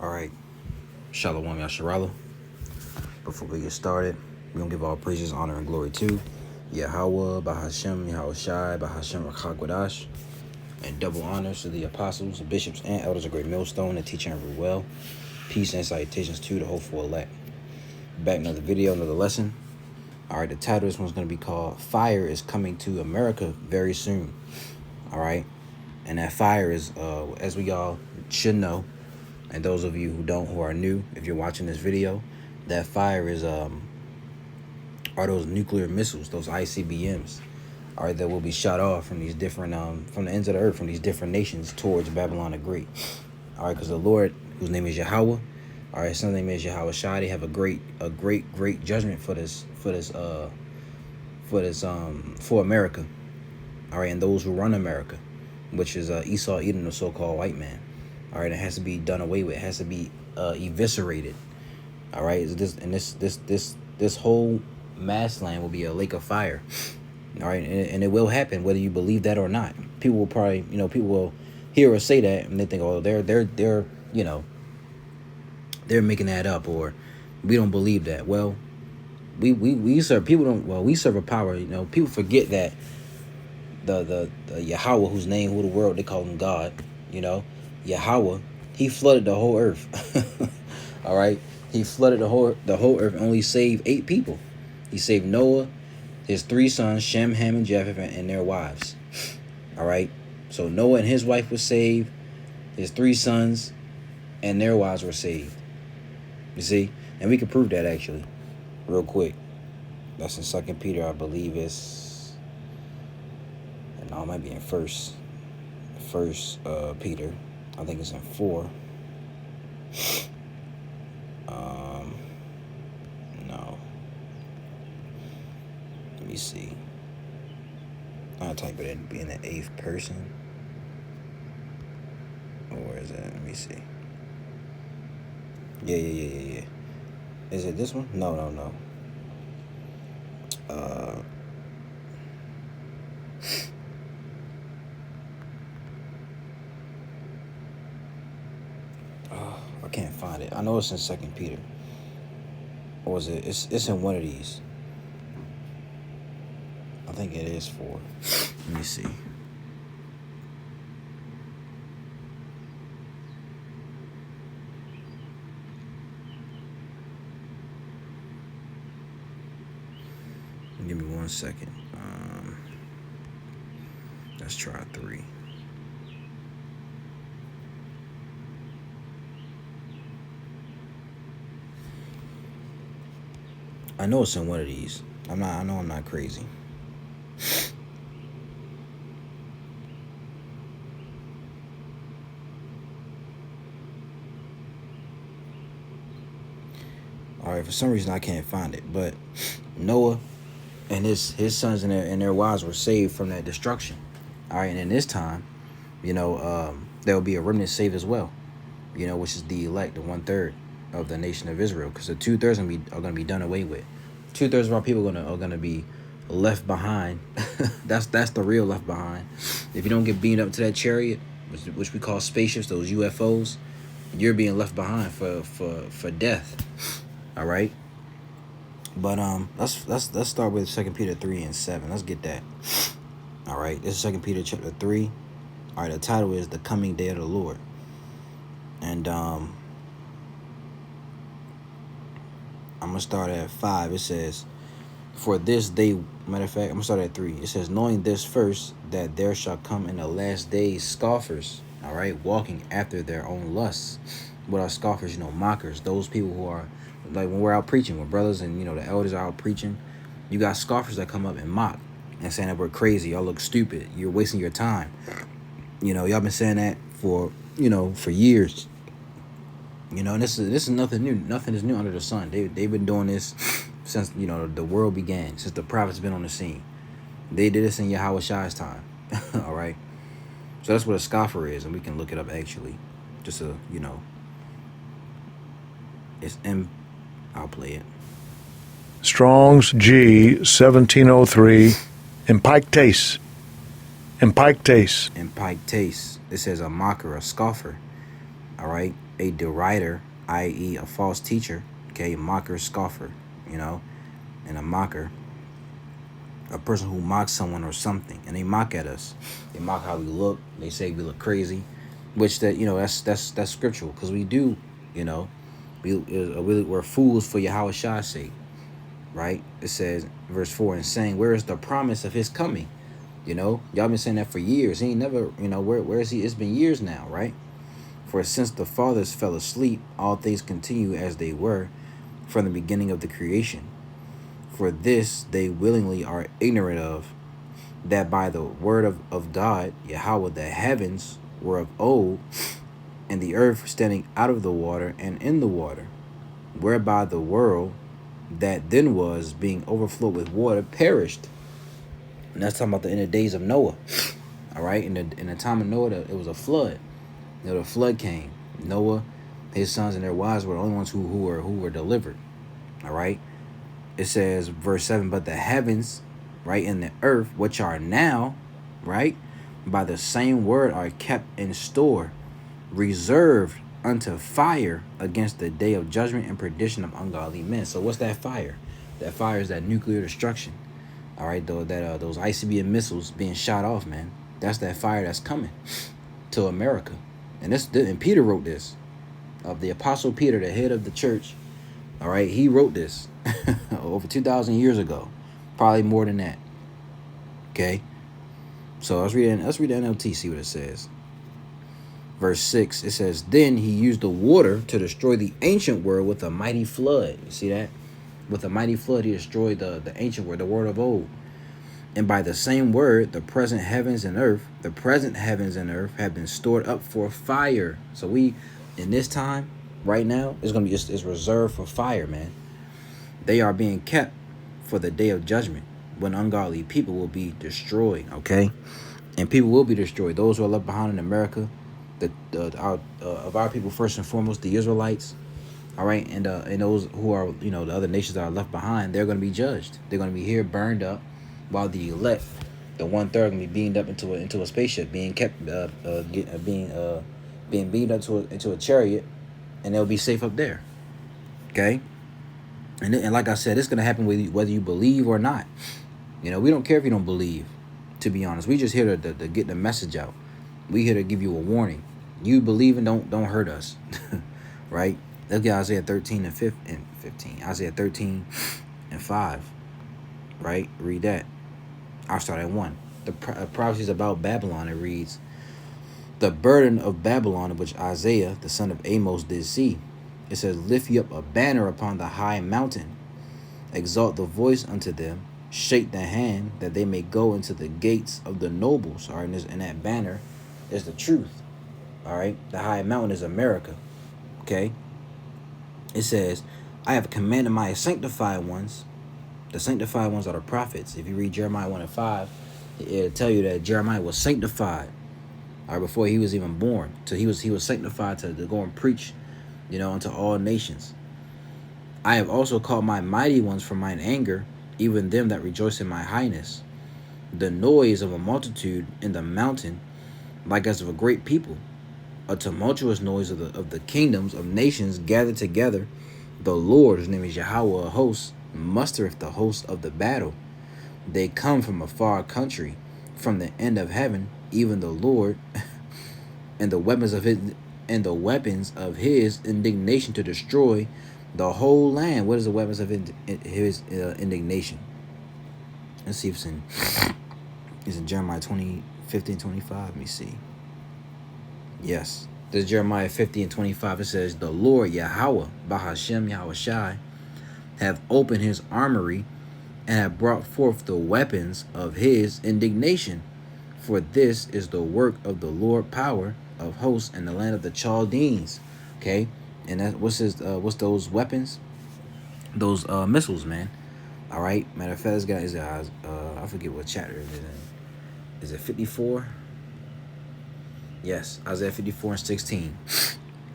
All right, Shalom Yasharala. Before we get started, we're going to give all praises, honor, and glory to Yahweh, Bahashem, Yahushai, Bahashem, Rachakwadash, and double honors to the apostles, the bishops, and elders of Great Millstone that teach and rule well. Peace and salutations to the hopeful elect. Back another video, another lesson. All right, the title of this one's going to be called Fire is Coming to America Very Soon. All right, and that fire is, as we all should know, and those of you who don't, who are new, if you're watching this video, that fire is are those nuclear missiles, those ICBMs, all right, that will be shot off from these different from the ends of the earth, from these different nations towards Babylon the Great. All right, because the Lord, whose name is Yahweh, all right, his son's name is Yahushua. They have a great judgment for America, all right, and those who run America, which is Esau, Edom, the so-called white man. All right, it has to be done away with. It has to be eviscerated. All right, this whole mass land will be a lake of fire. All right, and it will happen whether you believe that or not. People will probably, people will hear us say that and they think, oh, they're they're making that up, or we don't believe that. Well, we serve people don't. Well, we serve a power. People forget that the Yahweh, whose name, who the world they call him God. Yahweh, he flooded the whole earth. All right, he flooded the whole earth and only saved 8 people. He saved Noah, his 3 sons, Shem, Ham, and Japheth, and their wives. All right, so Noah and his wife were saved. His 3 sons and their wives were saved. You see, and we can prove that actually, real quick. That's in 2 Peter, I believe it's. No, it might be in First Peter. I think it's in 4. No. Let me see. I'll type it in, being the 8th person. Or where is it? Let me see. Yeah. Is it this one? No. I can't find it. I know it's in 2 Peter. Or is it? It's in one of these. I think it is 4. Let me see. Give me 1 second. Let's try 3. I know it's in one of these. I know I'm not crazy. All right, for some reason I can't find it, but Noah and his sons and their wives were saved from that destruction. All right, and in this time, there will be a remnant saved as well, which is the elect, the 1/3 of the nation of Israel, because the 2/3 are gonna be done away with. 2/3 of our people are gonna be left behind. that's the real left behind. If you don't get beamed up to that chariot, which we call spaceships, those UFOs, you're being left behind for death. All right. But let's start with 2 Peter 3 and 7. Let's get that. All right, this is 2 Peter chapter 3. All right, the title is The Coming Day of the Lord. And I'm gonna start at 5. It says, for this day, matter of fact, I'm gonna start at 3. It says, knowing this first, that there shall come in the last days scoffers, all right, walking after their own lusts. What are scoffers? Mockers. Those people who are, like, when we're out preaching, when brothers and the elders are out preaching, you got scoffers that come up and mock and saying that we're crazy, y'all look stupid, you're wasting your time. Y'all been saying that for years. And this is nothing new. Nothing is new under the sun. They've been doing this since the world began, since the prophets been on the scene. They did this in Yahushua's time. All right. So that's what a scoffer is, and we can look it up actually. Just it's I'll play it. Strong's G 1703, Empictes. It says a mocker, a scoffer. All right, a derider, i.e., a false teacher. Okay, mocker, scoffer. You know, and a mocker, a person who mocks someone or something, and they mock at us. They mock how we look. They say we look crazy, which that that's scriptural, because we do, you know, we're fools for Yahweh's sake, right? It says verse 4, and saying, where is the promise of his coming? You know, y'all been saying that for years. He ain't never, where is he? It's been years now, right? For since the fathers fell asleep, all things continue as they were from the beginning of the creation. For this they willingly are ignorant of, that by the word of God, Yahweh, the heavens were of old, and the earth standing out of the water and in the water, whereby the world that then was, being overflowed with water, perished. And that's talking about the end of days of Noah. All right, in the time of Noah, it was a flood. The flood came. Noah, his sons, and their wives were the only ones who were delivered. All right. It says, verse 7, but the heavens, right, and the earth, which are now, right, by the same word are kept in store, reserved unto fire against the day of judgment and perdition of ungodly men. So what's that fire? That fire is that nuclear destruction. All right, though, that those ICBM missiles being shot off, man. That's that fire that's coming to America. And Peter wrote this. Of the Apostle Peter, the head of the church. All right, he wrote this over 2,000 years ago, probably more than that. Okay, so let's read the NLT, see what it says. Verse 6, it says, then he used the water to destroy the ancient world with a mighty flood. You see that? With a mighty flood, he destroyed the ancient word, the word of old. And by the same word, the present heavens and earth have been stored up for fire. So we, in this time, right now, it's reserved for fire, man. They are being kept for the day of judgment, when ungodly people will be destroyed. Okay, and people will be destroyed. Those who are left behind in America, of our people, first and foremost, the Israelites. All right, and those who are, the other nations that are left behind, they're going to be judged. They're going to be here burned up, while the elect, the 1/3, going to be beamed up into a spaceship, being kept being beamed up into a chariot, and they'll be safe up there. Okay, and like I said, it's going to happen whether you believe or not. We don't care if you don't believe. To be honest, we just here to get the message out. We here to give you a warning. You believe and don't hurt us, right? Look at Isaiah 13 and 15. Isaiah 13 and 5, right? Read that. I'll start at 1. The prophecies about Babylon, it reads, the burden of Babylon, which Isaiah, the son of Amos, did see. It says, lift you up a banner upon the high mountain. Exalt the voice unto them. Shake the hand, that they may go into the gates of the nobles. All right, and that banner is the truth. All right, the high mountain is America. Okay. It says, I have commanded my sanctified ones. The sanctified ones are the prophets. If you read Jeremiah 1 and 5, it'll tell you that Jeremiah was sanctified, all right, before he was even born. So he was sanctified to go and preach, unto all nations. I have also called my mighty ones from mine anger, even them that rejoice in my highness. The noise of a multitude in the mountain, like as of a great people, a tumultuous noise of the kingdoms of nations gathered together. The Lord, whose name is Yahweh of hosts, mustereth the host of the battle. They come from a far country, from the end of heaven, even the Lord, and the weapons of his indignation to destroy the whole land. What is the weapons of his indignation? Let's see if it's in Jeremiah 20:15-25. Let me see. Yes, this is Jeremiah 50 and 25. It says, the Lord Yahweh, Bahashem Yahushai, have opened his armory and have brought forth the weapons of his indignation. For this is the work of the Lord power of hosts in the land of the Chaldeans. Okay, and that what's those weapons? Those missiles, man. All right. Matter of fact, this guy is I forget what chapter it is in. Is it 54? Yes, Isaiah 54 and 16.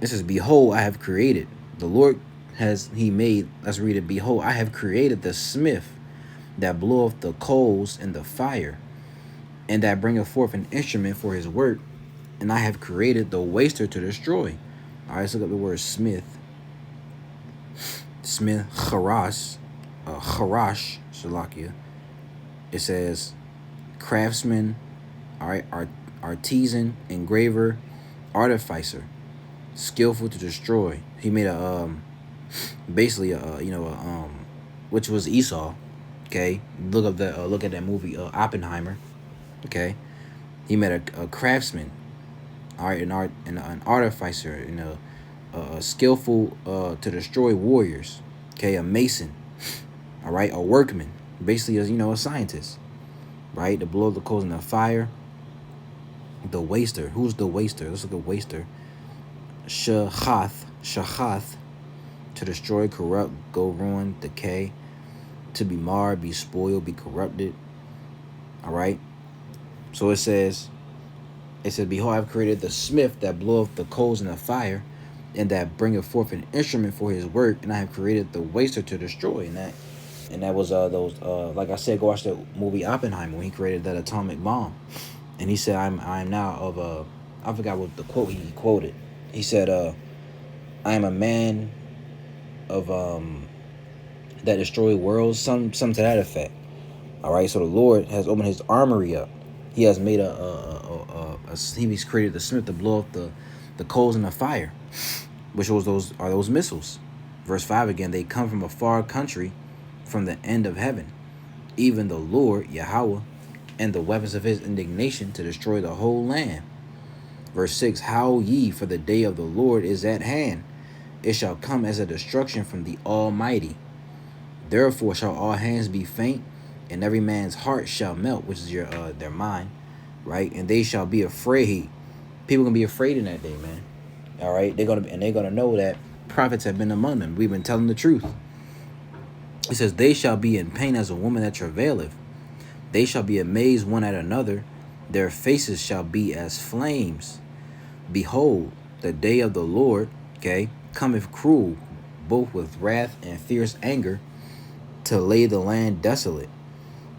It says, behold, I have created. The Lord has he made. Let's read it. Behold, I have created the smith that bloweth the coals in the fire, and that bringeth forth an instrument for his work. And I have created the waster to destroy, All right, let's look up the word Smith. Smith, Harash, Shalakia. It says craftsman, all right, artisan, engraver, artificer, skillful to destroy. He made a basically which was Esau. Okay, look at that movie Oppenheimer. Okay, he made a craftsman, all right, an artificer, a skillful to destroy warriors. Okay, a mason, all right, a workman, basically as a scientist, right, to blow the coals in the fire. The waster, who's the waster? Let's look at waster. Shachath, to destroy, corrupt, go ruin, decay, to be marred, be spoiled, be corrupted. All right. So it says, behold, I've created the smith that bloweth the coals in the fire, and that bringeth forth an instrument for his work, and I have created the waster to destroy. And that was those like I said, go watch the movie Oppenheimer when he created that atomic bomb. And he said, I'm now of I forgot what the quote he quoted. He said, I am a man of that destroy worlds, some to that effect. All right, so the Lord has opened his armory up. He has made he's created the smith to blow up the coals in the fire, which was those missiles. Verse 5 again, they come from a far country, from the end of heaven, even the Lord Yahweh, and the weapons of his indignation to destroy the whole land. Verse 6, howl ye, for the day of the Lord is at hand. It shall come as a destruction from the Almighty. Therefore shall all hands be faint, and every man's heart shall melt, which is their mind, right? And they shall be afraid. People gonna be afraid in that day, man. All right, they're gonna know that prophets have been among them. We've been telling the truth. It says, they shall be in pain as a woman that travaileth. They shall be amazed one at another. Their faces shall be as flames. Behold, the day of the Lord, okay, cometh cruel, both with wrath and fierce anger, to lay the land desolate.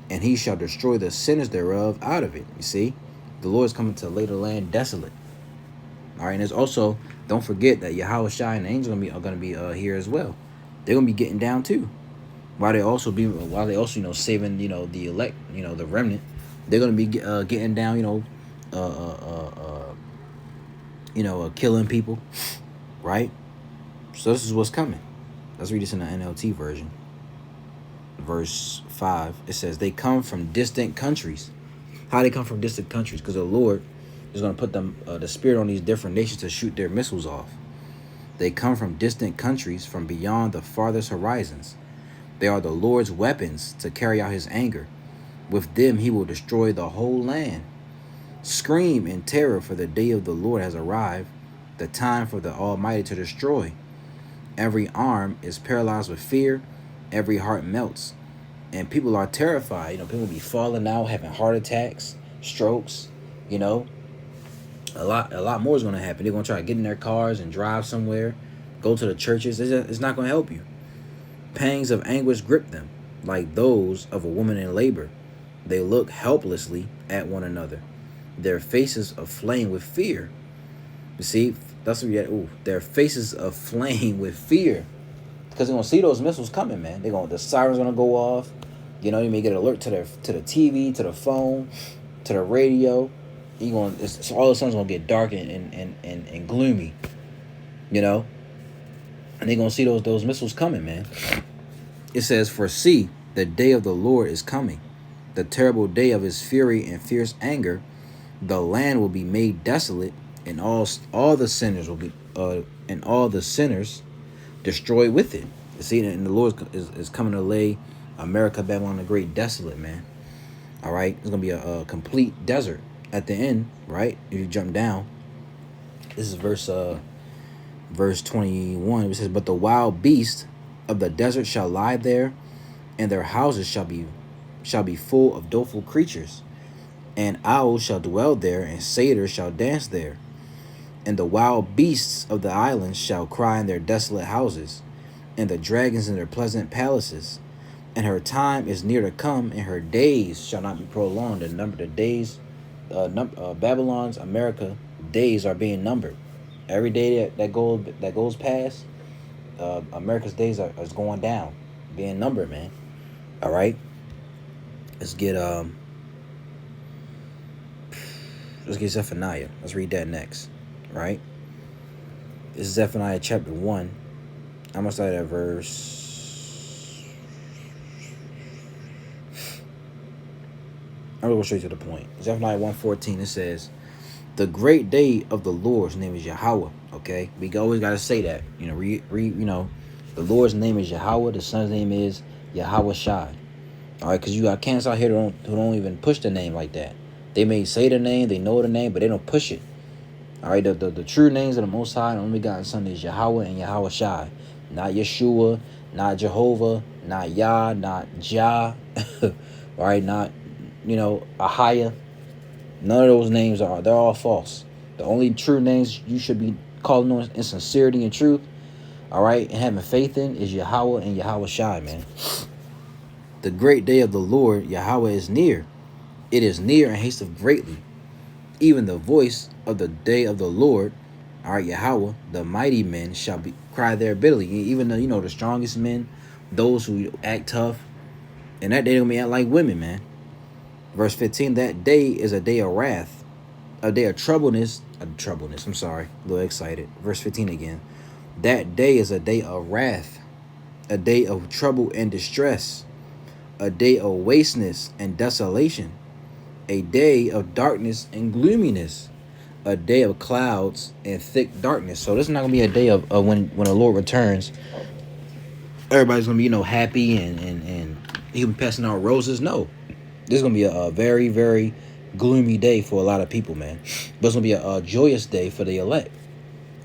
And he shall destroy the sinners thereof out of it. You see, the Lord is coming to lay the land desolate. All right, and there's also, don't forget that Yahweh Shai and the angels are gonna be here as well. They're gonna be getting down too. While they also saving the elect, the remnant, they're gonna be getting down, killing people, right? So this is what's coming. Let's read this in the NLT version. Verse 5, it says, they come from distant countries. How they come from distant countries? Because the Lord is going to put them the spirit on these different nations to shoot their missiles off. They come from distant countries, from beyond the farthest horizons. They are the Lord's weapons to carry out his anger. With them he will destroy the whole land. Scream in terror, for the day of the Lord has arrived, the time for the Almighty to destroy. Every arm is paralyzed with fear, every heart melts, and people are terrified. People be falling out, having heart attacks, strokes. A lot more is going to happen. They're going to try to get in their cars and drive somewhere, go to the churches. It's not going to help you. Pangs of anguish grip them, like those of a woman in labor. They look helplessly at one another, their faces aflame with fear. You see, that's what you get. Their faces aflame with fear, because they're gonna see those missiles coming, man. The sirens gonna go off. You may get an alert to the TV, to the phone, to the radio. All of a sudden it's gonna get dark and gloomy. And they're gonna see those missiles coming, man. It says, for see, the day of the Lord is coming, the terrible day of his fury and fierce anger. The land will be made desolate, and all the sinners will be and all the sinners destroyed with it. You see, and the Lord is coming to lay America, Babylon the Great desolate, man. All right, it's gonna be a complete desert at the end, right? If you jump down, this is verse 21. It says, but the wild beasts of the desert shall lie there, and their houses shall be full of doleful creatures. And owls shall dwell there, and satyrs shall dance there. And the wild beasts of the islands shall cry in their desolate houses, and the dragons in their pleasant palaces. And her time is near to come, and her days shall not be prolonged. The days, Babylon's, America, days are being numbered. Every day that goes past, America's days is going down, being numbered, man. All right, let's get Zephaniah. Let's read that next. Right, this is Zephaniah chapter 1. I'm gonna start at verse. I'm gonna go straight to the point. Zephaniah 1:14. It says, "The great day of the Lord's name is Yahweh." Okay, we always gotta say that. The Lord's name is Yahweh. The Son's name is Yahweh Shai. All right, because you got cats out here who don't even push the name like that. They may say the name, they know the name, but they don't push it. All right, the true names of the Most High and only begotten Son is Yahweh and Yahweh Shai, not Yeshua, not Jehovah, not Yah, not Jah. All right, not Ahia. None of those names they're all false. The only true names you should be calling on in sincerity and truth, all right, and having faith in is Yahweh and Yahweh Shai, man. The great day of the Lord, Yahweh, is near. It is near and hasteth greatly. Even the voice of the day of the Lord, all right, Yahweh, the mighty men shall cry there bitterly. Even the strongest men, those who act tough, and that day they're gonna be act like women, man. Verse 15, that day is a day of wrath, a day of troubleness. I'm sorry, a little excited. Verse 15 again. That day is a day of wrath, a day of trouble and distress, a day of wasteness and desolation, a day of darkness and gloominess, a day of clouds and thick darkness. So this is not gonna be a day of when the Lord returns. Everybody's gonna be happy and he'll be passing out roses. No, this is gonna be a very, very gloomy day for a lot of people, man. But it's gonna be a joyous day for the elect.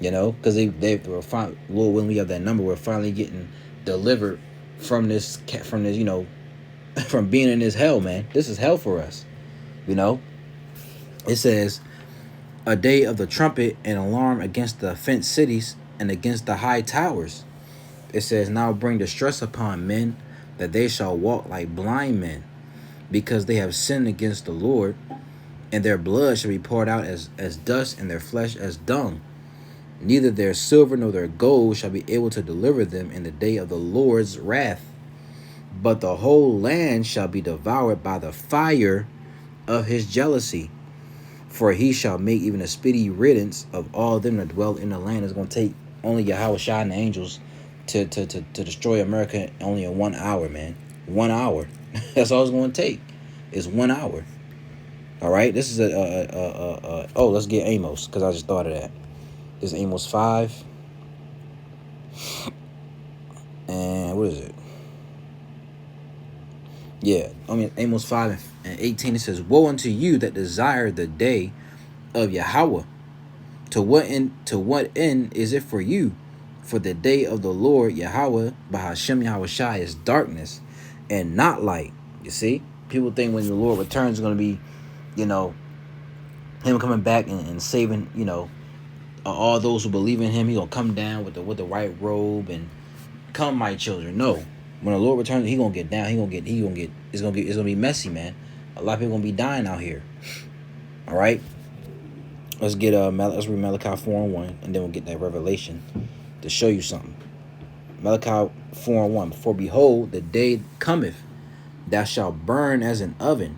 Because they were fine. Lord, when we have that number, we're finally getting delivered from this from being in this hell, man. This is hell for us. It says, a day of the trumpet and alarm against the fenced cities and against the high towers. It says, now bring distress upon men, that they shall walk like blind men, because they have sinned against the Lord, and their blood shall be poured out as dust, and their flesh as dung. Neither their silver nor their gold shall be able to deliver them in the day of the Lord's wrath. But the whole land shall be devoured by the fire of his jealousy. For he shall make even a speedy riddance of all them that dwell in the land. It's going to take only Yahweh Shai and the angels to destroy America only in 1 hour, man. 1 hour. That's all it's going to take. Is 1 hour. All right. This is let's get Amos, because I just thought of that. This is Amos 5. And what is it? Yeah, Amos 5 and 18, it says, woe unto you that desire the day of Yahweh. To what end is it for you? For the day of the Lord Yahweh, Bahashem Yahweh Shai, is darkness and not light. You see? People think when the Lord returns, it's going to be, him coming back and saving, all those who believe in him. He's going to come down with the white robe and come, my children. No. When the Lord returns, he gonna get down. It's gonna be messy, man. A lot of people gonna be dying out here. All right. Let's read Malachi 4:1, and then we'll get that revelation to show you something. Malachi 4:1. For behold, the day cometh, thou shalt burn as an oven,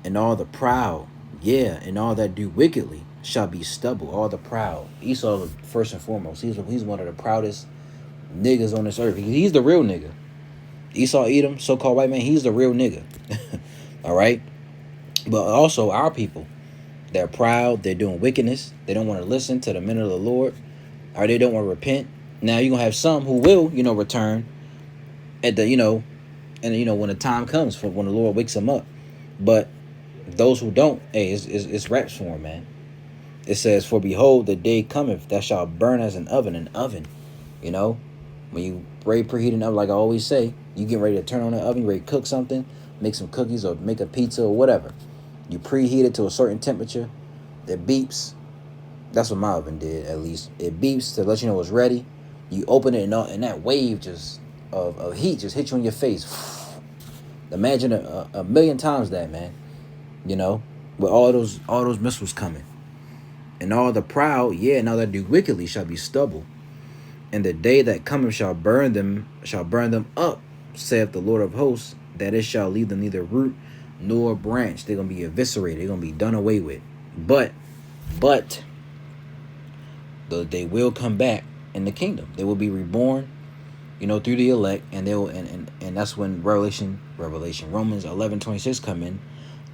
and all the proud, and all that do wickedly shall be stubble. All the proud. Esau, first and foremost, he's one of the proudest niggas on this earth. He's the real nigga. Esau Edom, so-called white man, he's the real nigga. All right? But also our people, they're proud, they're doing wickedness, they don't want to listen to the men of the Lord, or they don't want to repent. Now you're going to have some who will, return at the, when the time comes, for when the Lord wakes them up. But those who don't, hey, it's raps for them, man. It says, for behold, the day cometh, thou shalt burn as an oven. When you preheat an oven, like I always say, you get ready to turn on the oven, you ready to cook something, make some cookies or make a pizza or whatever. You preheat it to a certain temperature. It beeps. That's what my oven did, at least. It beeps to let you know it's ready. You open it and that wave just of heat just hit you in your face. Imagine a million times that, man. With all those missiles coming. And all the proud, and all that do wickedly shall be stubble. And the day that cometh shall burn them up, saith the Lord of hosts, that it shall leave them neither root nor branch. They're gonna be eviscerated, they're gonna be done away with. But they will come back in the kingdom. They will be reborn, through the elect, and they will and that's when Romans 11:26 come in.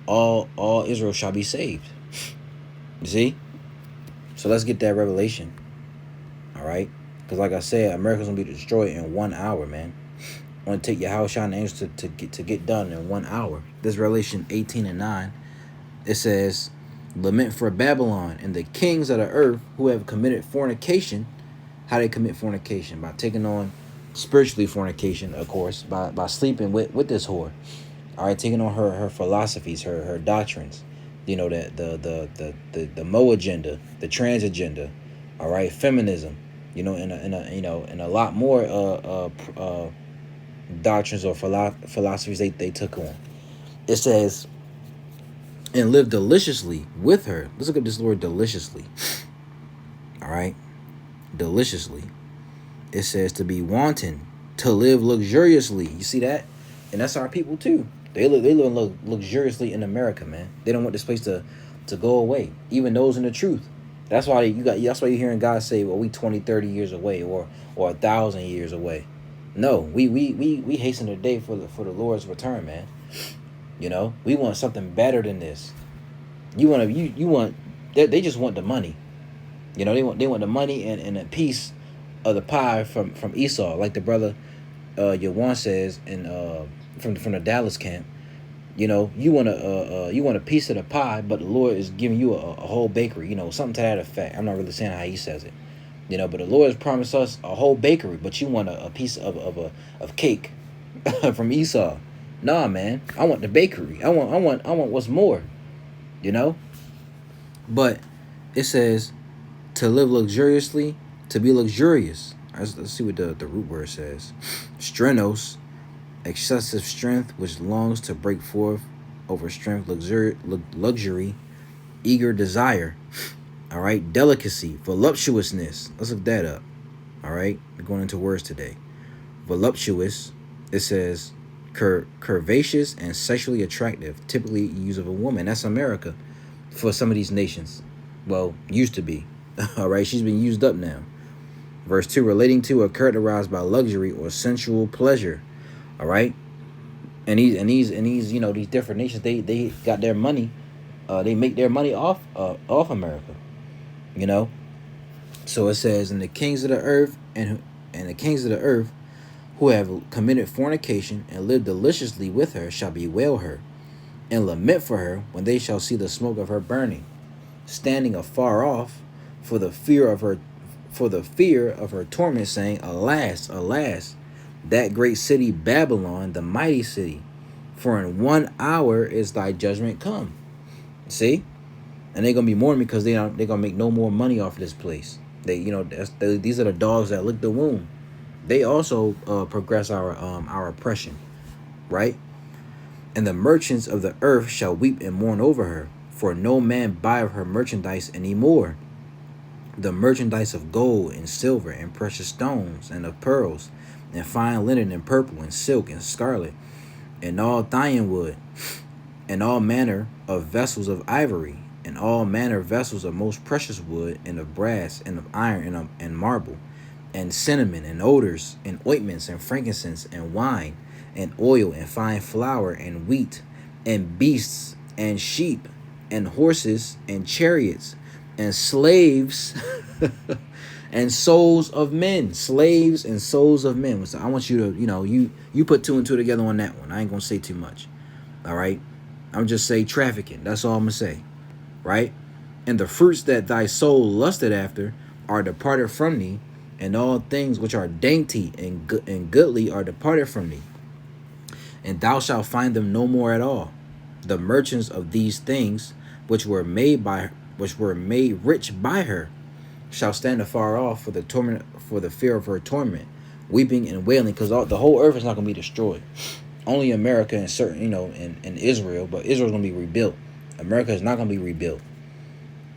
All Israel shall be saved. You see? So let's get that revelation. All right? Because like I said, America's gonna be destroyed in 1 hour, man. I want to take your house, shine the angels to get done in 1 hour. This Revelation 18:9, it says, lament for Babylon and the kings of the earth who have committed fornication. How they commit fornication? By taking on spiritually fornication, of course, by sleeping with this whore. All right, taking on her philosophies, her doctrines, the Mo agenda, the trans agenda, all right, feminism, and a lot more doctrines or philosophies they took on. It says, and live deliciously with her. Let's look at this word deliciously. All right, deliciously. It says to be wanton, to live luxuriously. You see that? And that's our people too. They live luxuriously in America, man. They don't want this place to go away. Even those in the truth. That's why you're hearing God say, well, we 20, 30 years away or 1,000 years away. No, we hasten the day for the Lord's return, man. We want something better than this. They just want the money. They want the money and a piece of the pie from Esau, like the brother Yawan says from the Dallas camp. You want a piece of the pie, but the Lord is giving you a whole bakery, something to that effect. I'm not really saying how he says it, but the Lord has promised us a whole bakery, but you want a piece of cake from Esau. Nah, man, I want the bakery. I want what's more, But it says to live luxuriously, to be luxurious. Let's see what the root word says. Strenos, excessive strength, which longs to break forth over strength, luxury, eager desire. All right, delicacy, voluptuousness. Let's look that up. All right, we're going into words today. Voluptuous, it says curvaceous and sexually attractive, typically used of a woman. That's America for some of these nations. Well, used to be. All right, she's been used up now. Verse 2, relating to or characterized by luxury or sensual pleasure. All right, and these these different nations, they got their money, they make their money off America, So it says, and the kings of the earth and the kings of the earth who have committed fornication and lived deliciously with her shall bewail her, and lament for her when they shall see the smoke of her burning, standing afar off for the fear of her torment, saying, alas, alas, that great city Babylon, the mighty city, for in 1 hour is thy judgment come. See? And they're gonna be mourning because they're gonna make no more money off of this place. These are the dogs that lick the womb. They also progress our oppression, right? And the merchants of the earth shall weep and mourn over her, for no man buyeth her merchandise any more. The merchandise of gold and silver and precious stones and of pearls and fine linen and purple and silk and scarlet and all thyine wood and all manner of vessels of ivory and all manner of vessels of most precious wood and of brass and of iron and marble and cinnamon and odors and ointments and frankincense and wine and oil and fine flour and wheat and beasts and sheep and horses and chariots and slaves and souls of men. Slaves and souls of men. So I want you to, you put two and two together on that one. I ain't gonna say too much. All right, I'm just say trafficking. That's all I'm gonna say. Right? And the fruits that thy soul lusted after are departed from thee, and all things which are dainty and goodly are departed from thee, and thou shalt find them no more at all. The merchants of these things which were made rich by her shall stand afar off for the fear of her torment, weeping and wailing, because the whole earth is not going to be destroyed. Only America and certain, in Israel, but Israel's going to be rebuilt. America is not going to be rebuilt.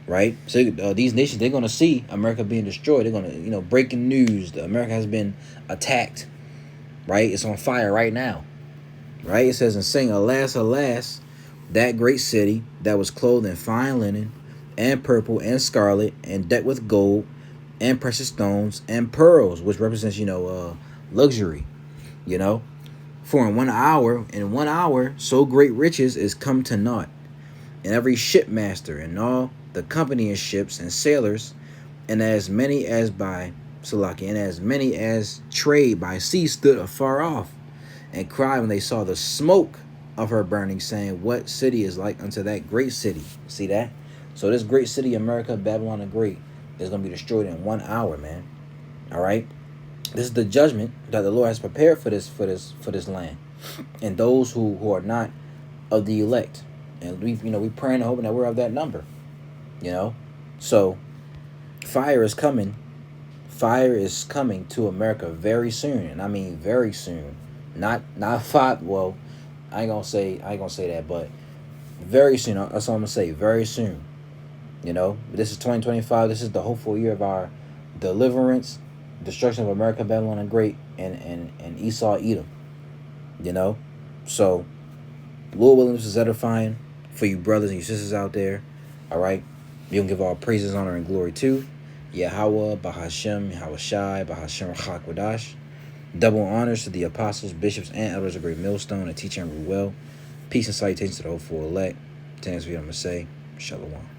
right? So these nations, they're gonna see America being destroyed. They're gonna, breaking news: America has been attacked. Right? It's on fire right now. Right? It says and saying, alas, alas, that great city that was clothed in fine linen, and purple, and scarlet, and decked with gold, and precious stones, and pearls, which represents, luxury. You know, for in 1 hour, so great riches is come to naught, and every shipmaster and all the company of ships and sailors, and as many as by Salaki, and as many as trade by sea stood afar off, and cried when they saw the smoke of her burning, saying, what city is like unto that great city? See that? So this great city, America, Babylon the Great, is going to be destroyed in 1 hour, man. All right? This is the judgment that the Lord has prepared for this land, and those who are not of the elect. And we praying and hoping that we're of that number. So fire is coming. Fire is coming to America very soon, and I mean very soon. Not 5. Well, I ain't gonna say that, but very soon. That's all I'm gonna say. Very soon. This is 2025. This is the hopeful year of our deliverance, destruction of America, Babylon the Great, and Esau, Edom. So Lord willing, this is edifying for you brothers and you sisters out there. All right, you can give all praises, honor, and glory to Yahweh, Bahashem, Yahweh Shai, Bahashem Chakwadash. Double honors to the apostles, bishops, and elders of Great Millstone, and teaching and rule well. Peace and salutations to the hopeful elect. Thanks for what I'm going to say. Shalom.